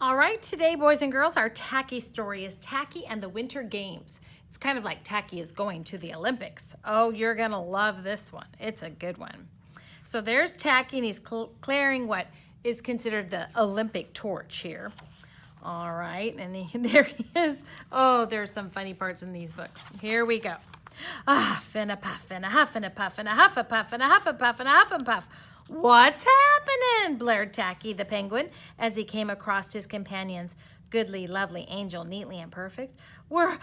All right, today, boys and girls, our Tacky story is Tacky and the Winter Games. It's kind of like Tacky is going to the Olympics. Oh, you're going to love this one. It's a good one. So there's Tacky, and he's clearing what is considered the Olympic torch here. All right, and there he is. Oh, there's some funny parts in these books. Here we go. Huff and a puff and a huff and a puff and a huff a puff and a huff a puff and a huff and puff. What's happening? Blared Tacky the penguin as he came across his companions. Goodly, lovely, angel, neatly and perfect. We're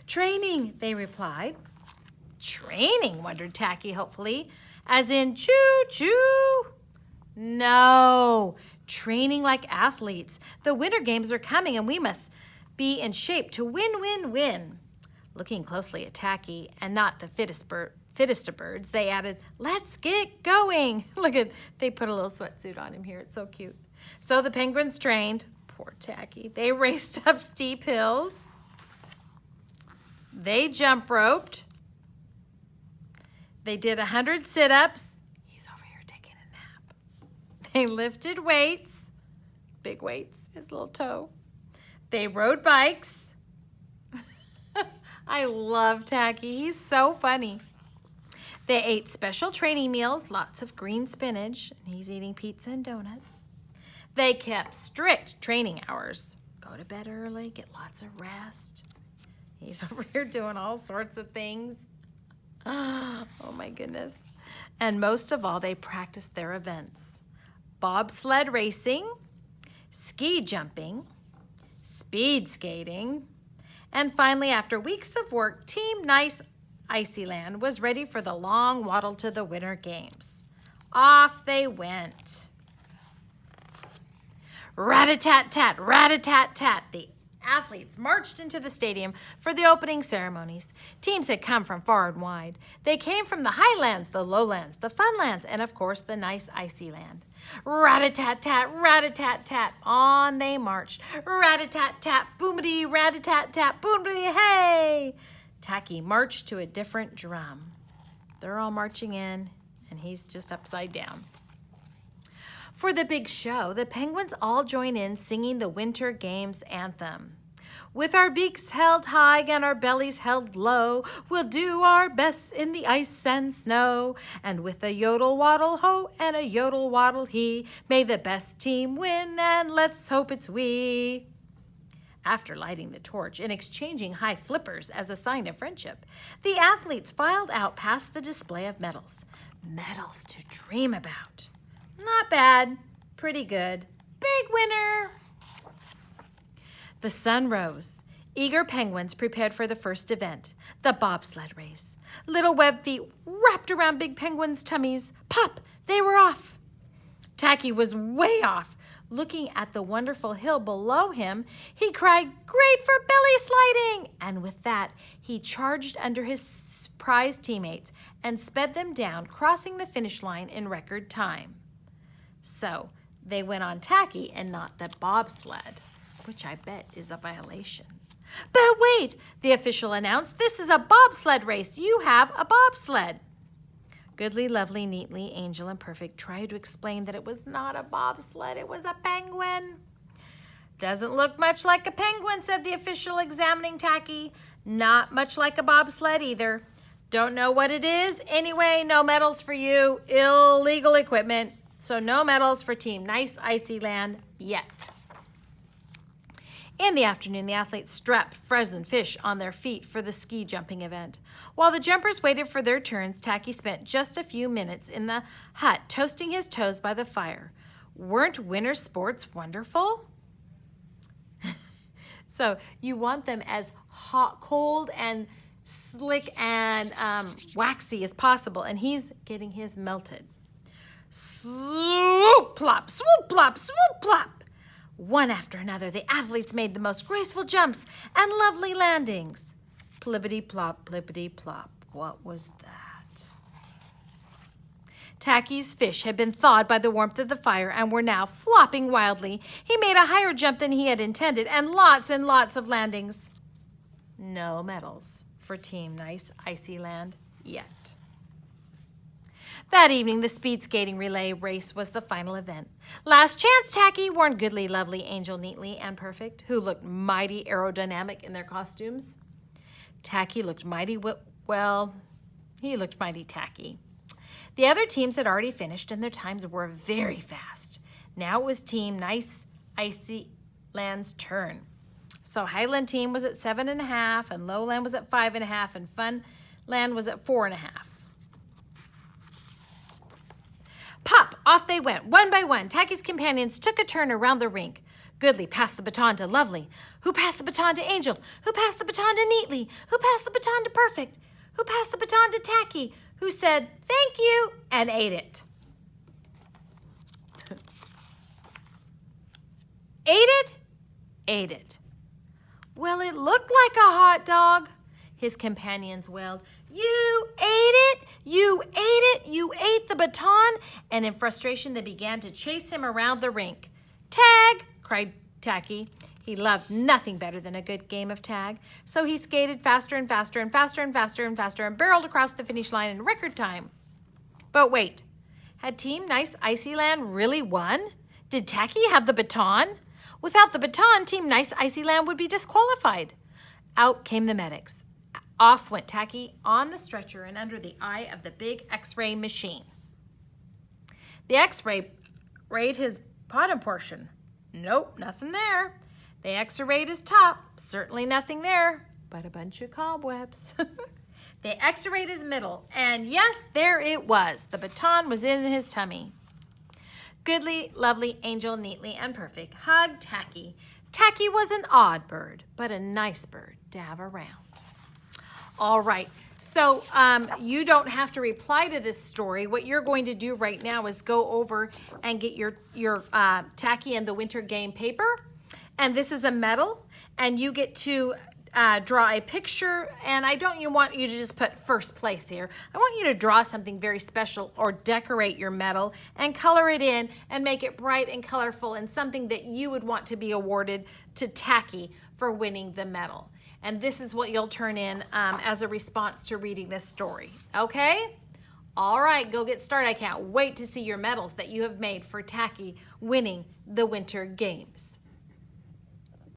training, they replied. Training, wondered Tacky hopefully, as in choo-choo. No, training like athletes. The Winter Games are coming and we must be in shape to win. Looking closely at Tacky and not the fittest of birds, they added, let's get going. Look at, they put a little sweatsuit on him here. It's so cute. So the penguins trained. Poor Tacky. They raced up steep hills. They jump roped. They did 100 sit-ups. He's over here taking a nap. They lifted weights. Big weights, his little toe. They rode bikes. I love Tacky. He's so funny. They ate special training meals, lots of green spinach, and he's eating pizza and donuts. They kept strict training hours. Go to bed early, get lots of rest. He's over here doing all sorts of things. Oh my goodness. And most of all, they practiced their events. Bobsled racing, ski jumping, speed skating, and finally, after weeks of work, Team Nice Icyland was ready for the long waddle to the Winter Games. Off they went. Rat-a-tat-tat, rat-a-tat-tat. The athletes marched into the stadium for the opening ceremonies. Teams had come from far and wide. They came from the highlands, the lowlands, the funlands, and of course the nice icy land. Rat-a-tat-tat, rat-a-tat-tat, on they marched. Rat-a-tat-tat, boomity, rat-a-tat-tat, boomity, hey! Tacky marched to a different drum. They're all marching in, and he's just upside down. For the big show, the penguins all join in singing the Winter Games anthem. With our beaks held high and our bellies held low, we'll do our best in the ice and snow. And with a yodel waddle ho and a yodel waddle he, may the best team win and let's hope it's we. After lighting the torch and exchanging high flippers as a sign of friendship, the athletes filed out past the display of medals. Medals to dream about. Not bad, pretty good. Big winner. The sun rose. Eager penguins prepared for the first event, the bobsled race. Little web feet wrapped around big penguins' tummies. Pop, they were off. Tacky was way off. Looking at the wonderful hill below him, he cried, great for belly sliding! And with that, he charged under his prize teammates and sped them down, crossing the finish line in record time. So, they went on Tacky and not the bobsled, which I bet is a violation. But wait, the official announced, this is a bobsled race. You have a bobsled. Goodly, lovely, neatly, angel, and perfect tried to explain that it was not a bobsled, it was a penguin. Doesn't look much like a penguin, said the official, examining Tacky. Not much like a bobsled either. Don't know what it is. Anyway, no medals for you. Illegal equipment. So no medals for Team Nice Icyland yet. In the afternoon, the athletes strapped frozen fish on their feet for the ski jumping event. While the jumpers waited for their turns, Tacky spent just a few minutes in the hut toasting his toes by the fire. Weren't winter sports wonderful? So you want them as hot, cold, and slick and waxy as possible, and he's getting his melted. Swoop, plop, swoop, plop, swoop, plop. One after another, the athletes made the most graceful jumps and lovely landings. Plippity-plop, plippity-plop. What was that? Tacky's fish had been thawed by the warmth of the fire and were now flopping wildly. He made a higher jump than he had intended and lots of landings. No medals for Team Nice Icyland yet. That evening, the speed skating relay race was the final event. Last Chance Tacky warned Goodly, Lovely, Angel, Neatly, and Perfect, who looked mighty aerodynamic in their costumes. Tacky looked mighty he looked mighty tacky. The other teams had already finished, and their times were very fast. Now it was Team Nice Icy Land's turn. So Highland team was at 7.5, and Lowland was at 5.5, and Funland was at 4.5. Pop! Off they went, one by one. Tacky's companions took a turn around the rink. Goodly passed the baton to Lovely, who passed the baton to Angel, who passed the baton to Neatly, who passed the baton to Perfect, who passed the baton to Tacky, who said, "Thank you," and ate it. Ate it? Ate it. Well, it looked like a hot dog, his companions wailed. You ate it! You ate it! You ate the baton! And in frustration, they began to chase him around the rink. Tag! Cried Tacky. He loved nothing better than a good game of tag, so he skated faster and faster and faster and faster and faster and barreled across the finish line in record time. But wait, had Team Nice Icy Land really won? Did Tacky have the baton? Without the baton, Team Nice Icy Land would be disqualified. Out came the medics. Off went Tacky on the stretcher and under the eye of the big X-ray machine. The X-ray rayed his bottom portion. Nope, nothing there. They X-rayed his top. Certainly nothing there, but a bunch of cobwebs. They X-rayed his middle, and yes, there it was. The baton was in his tummy. Goodly, Lovely, Angel, Neatly, and Perfect hugged Tacky. Tacky was an odd bird, but a nice bird to have around. All right, so you don't have to reply to this story. What you're going to do right now is go over and get your Tacky and the Winter Game paper. And this is a medal, and you get to draw a picture, and I don't want you to just put first place here. I want you to draw something very special or decorate your medal and color it in and make it bright and colorful and something that you would want to be awarded to Tacky for winning the medal. And this is what you'll turn in as a response to reading this story, okay? All right, go get started. I can't wait to see your medals that you have made for Tacky winning the Winter Games.